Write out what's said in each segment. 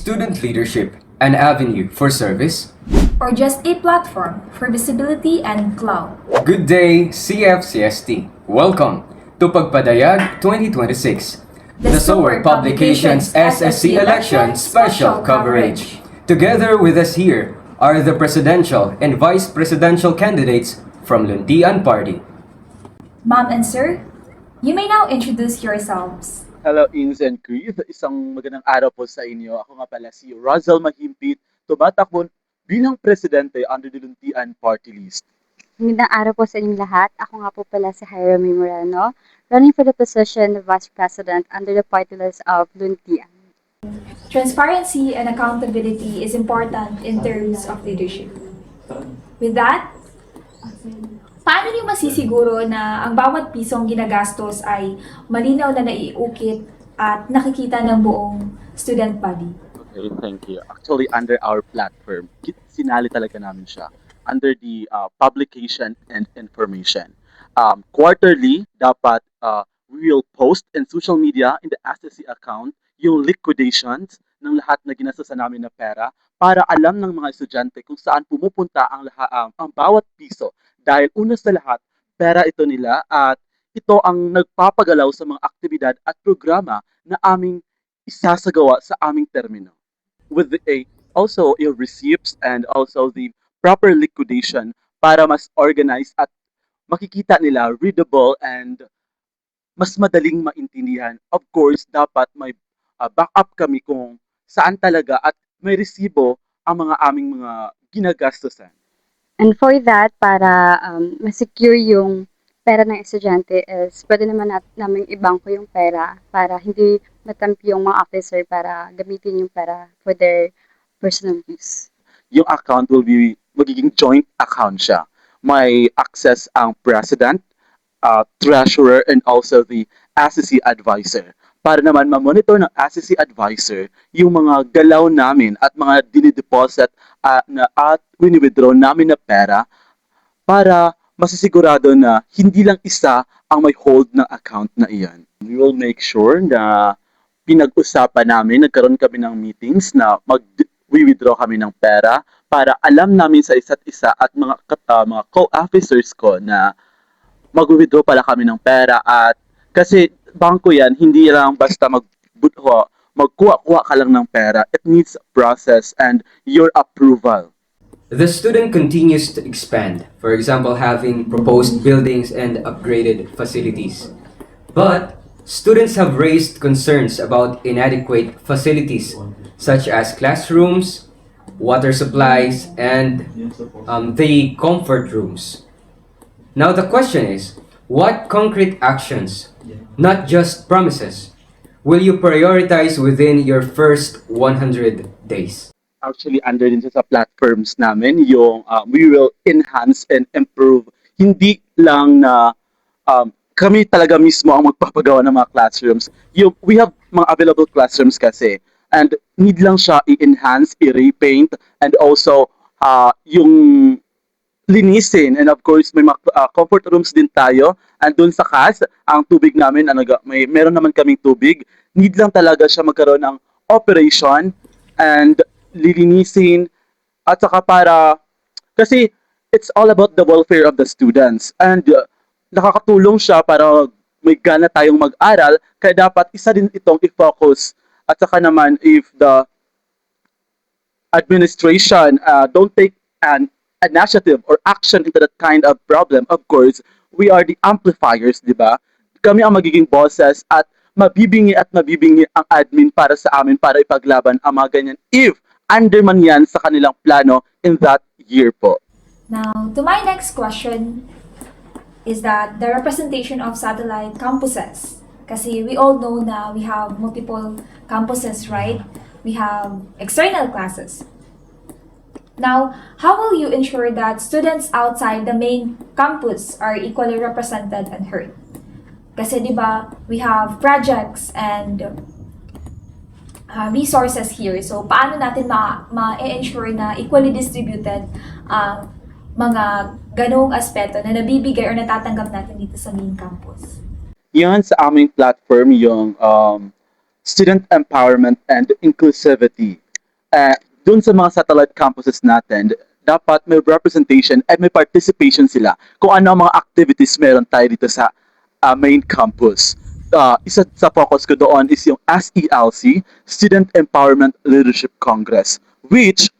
student leadership an avenue for service? Or just a platform for visibility and clout? Good day, CFCST. Welcome to Pagpadayag 2026, the SOWER Publications SSC Election Special Coverage. Together with us here are the presidential and vice presidential candidates from Luntian Party. Ma'am and sir, you may now introduce yourselves. Hello, Ings and Chris. Isang magandang araw po sa inyo. Ako nga pala si Rosal Mahimpit, tumatakbo bilang presidente under the Luntian Party List. Magandang araw po sa inyong lahat. Ako nga po pala si Jaime Moreno, running for the position of Vice President under the party list of Luntian. Transparency and accountability is important in terms of leadership. With that, paano niyo masisiguro na ang bawat pisong ginagastos ay malinaw na naiukit at nakikita ng buong student body? Okay, thank you. Actually, under our platform, sinali talaga namin siya under the publication and information. Quarterly, dapat we will post in social media in the SSC account yung liquidations ng lahat na ginastosan namin na pera para alam ng mga estudyante kung saan pumupunta ang bawat piso. Dahil una sa lahat, pera ito nila at ito ang nagpapagalaw sa mga aktibidad at programa na aming isasagawa sa aming termino. With also your receipts and also the proper liquidation para mas organized at makikita nila readable and mas madaling maintindihan. Of course, dapat may backup kami kung saan talaga at may resibo ang mga aming mga ginagastosan. And for that, para ma-secure yung pera ng estudyante is pwede naman namin ibangko yung pera para hindi matampi yung mga officer para gamitin yung pera for their personal use. Yung account will be magiging joint account siya. May access ang president, treasurer, and also the SSC advisor. Para naman ma-monitor ng SSC advisor yung mga galaw namin at mga dinideposit at wini-withdraw namin na pera para masisigurado na hindi lang isa ang may hold ng account na iyan. We will make sure na pinag-usapan namin, nagkaroon kami ng meetings na mag-withdraw kami ng pera para alam namin sa isa't isa at mga co-officers ko na mag-withdraw pala kami ng pera at kasi bangko yan, hindi lang basta magkuha-kuha ka lang ng pera. It needs a process and your approval. The student continues to expand, for example, having proposed buildings and upgraded facilities. But students have raised concerns about inadequate facilities such as classrooms, water supplies, and the comfort rooms. Now the question is, what concrete actions, not just promises, will you prioritize within your first 100 days? Actually, under din sa platforms namin, yung we will enhance and improve. Hindi lang na kami talaga mismo ang magpapagawa ng mga classrooms. We have mga available classrooms kasi and need lang siya i-enhance, i-repaint, and also yung linisin. And of course, may comfort rooms din tayo. And dun sa CAS, ang tubig namin, meron naman kaming tubig. Need lang talaga siya magkaroon ng operation and lilinisin. At saka kasi it's all about the welfare of the students. And nakakatulong siya para may gana tayong mag-aral. Kaya dapat isa din itong i-focus. At saka naman, if the administration don't take an initiative or action into that kind of problem, of course, we are the amplifiers, di ba? Kami ang magiging bosses at mabibingi ang admin para sa amin para ipaglaban ang mga ganyan if under man yan sa kanilang plano in that year po. Now, to my next question is that the representation of satellite campuses. Kasi we all know na we have multiple campuses, right? We have external classes. Now, how will you ensure that students outside the main campus are equally represented and heard? Kasi di ba, we have projects and resources here. So, paano natin ma-ensure na equally distributed ang mga ganong aspeto na nabibigay or natatanggap natin dito sa main campus? Yan sa aming platform yung student empowerment and inclusivity. eh, dun sa mga satellite campuses natin, dapat may representation and may participation sila kung ano ang mga activities meron tayo dito sa main campus. Isa sa focus ko doon is yung SELC, Student Empowerment Leadership Congress, which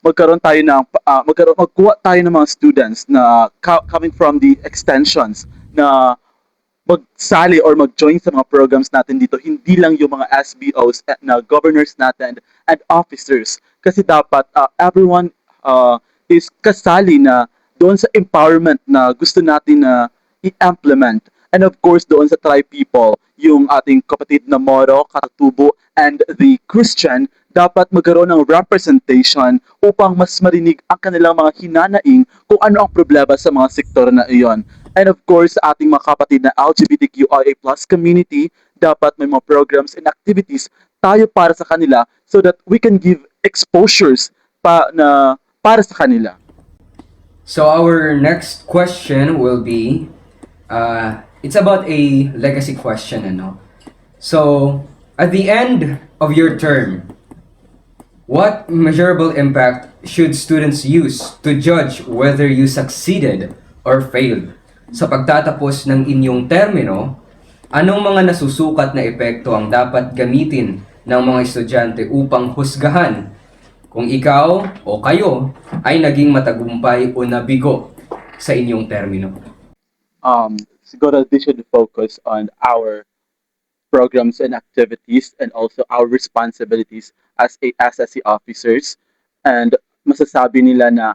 magkuha tayo ng mga students na coming from the extensions na magsali or mag-join sa mga programs natin dito, hindi lang yung mga SBOs na governors natin and officers. Kasi dapat everyone is kasali na doon sa empowerment na gusto natin na i-implement. And of course, doon sa Tri-People, yung ating kapatid na Moro, Katubo, and the Christian, dapat magkaroon ng representation upang mas marinig ang kanilang mga hinanaing kung ano ang problema sa mga sektor na iyon. And of course, sa ating mga kapatid na LGBTQIA+ community, dapat may mga programs and activities tayo para sa kanila so that we can give exposures para sa kanila. So our next question will be, it's about a legacy question, ano? So, at the end of your term, what measurable impact should students use to judge whether you succeeded or failed? Sa pagtatapos ng inyong termino, anong mga nasusukat na epekto ang dapat gamitin ng mga estudyante upang husgahan kung ikaw o kayo ay naging matagumpay o nabigo sa inyong termino? Siguro they should focus on our programs and activities and also our responsibilities as SSC officers, and masasabi nila na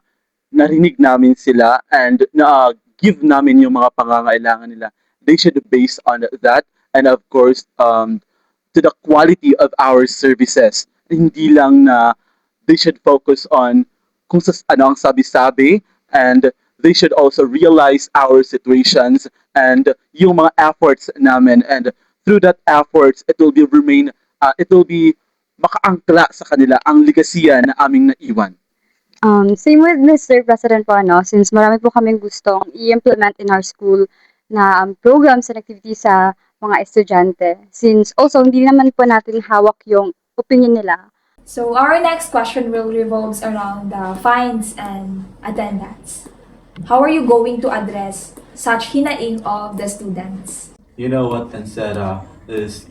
narinig namin sila and na-give namin yung mga pangangailangan nila. They should base on that, and of course to the quality of our services. Hindi lang na they should focus on kung ano ang sabi-sabi, and they should also realize our situations and yung mga efforts namin, and through that efforts it will be makaangkla sa kanila ang legasiya na aming naiwan. Same with Mr. President po, since marami po kaming gustong i-implement in our school na programs and activities sa mga estudyante. Since also, hindi naman po natin hawak yung opinion nila. So our next question will revolves around the fines and attendance. How are you going to address such hinaing of the students? You know what, Ansera, is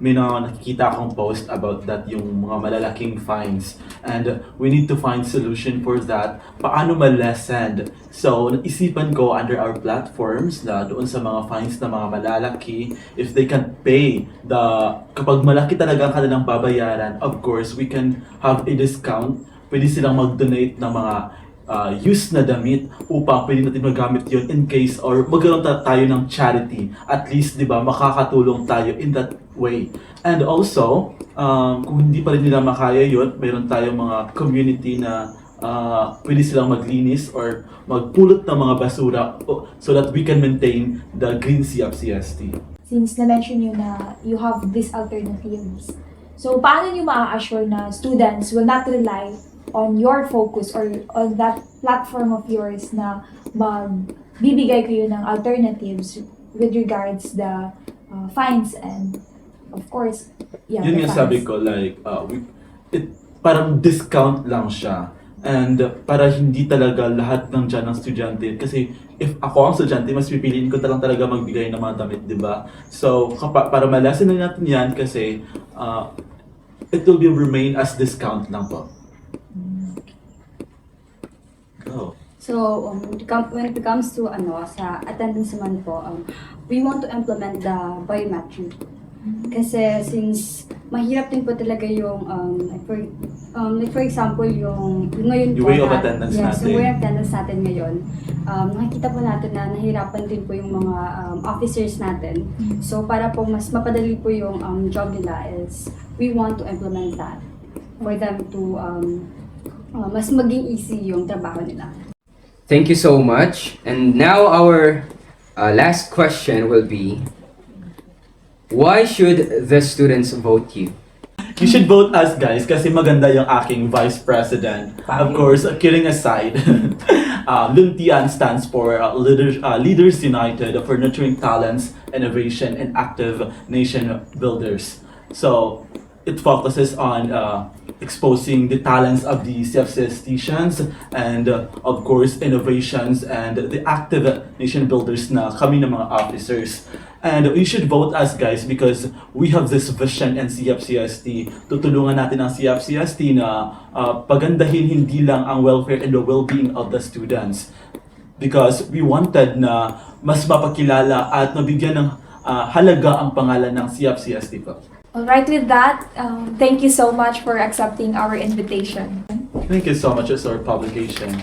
may nakikita akong post about that, yung mga malalaking fines, and we need to find solution for that. Paano ma-lessen? So, naisipan ko under our platforms na doon sa mga fines na mga malalaki, if they can pay kapag malaki talaga ang kanilang babayaran, of course, we can have a discount. Pwede silang mag-donate ng mga used na damit upang pwede natin magamit yun in case or magkaroon tayo ng charity. At least, di ba, makakatulong tayo in that way. And also, kung hindi pa rin nila makaya yun, mayroon tayong mga community na pwede silang maglinis or magpulot ng mga basura so that we can maintain the green sea of CST. Since na-mention nyo na you have these alternatives, so paano nyo ma-assure na students will not rely on your focus or on that platform of yours na magbibigay kayo ng alternatives with regards the fines and of course, Yun nga sabi ko, like, parang discount lang siya. And para hindi talaga lahat ng dyan ng estudyante, kasi if ako ang estudyante, mas pipiliin ko talaga magbigay ng mga damit, di ba? So, para malasin na natin yan, kasi it will remain as discount lang po. Oh. So, when it comes to sa attendance naman po, we want to implement the biometric. Kasi since mahirap din po talaga yung like for example yung ngayon yung po way of attendance natin. yung way of attendance natin ngayon, nakikita po natin na nahirapan din po yung mga officers natin. So para po mas mapadali po yung job nila is we want to implement that for them to mas maging easy yung trabaho nila. Thank you so much. And now our last question will be, why should the students vote you? You should vote us, guys, kasi maganda yung aking vice president. Of course, kidding aside, Luntian stands for Leaders United for Nurturing Talents, Innovation, and Active Nation Builders. So, it focuses on exposing the talents of the CFCSTians and of course innovations and the active nation builders na kami ng mga officers. And you should vote us guys because we have this vision in CFCST. Tutulungan natin ang CFCST na pagandahin hindi lang ang welfare and the well-being of the students. Because we wanted na mas mapakilala at mabigyan ng halaga ang pangalan ng CFCST po. Alright, with that, thank you so much for accepting our invitation. Thank you so much as our publication.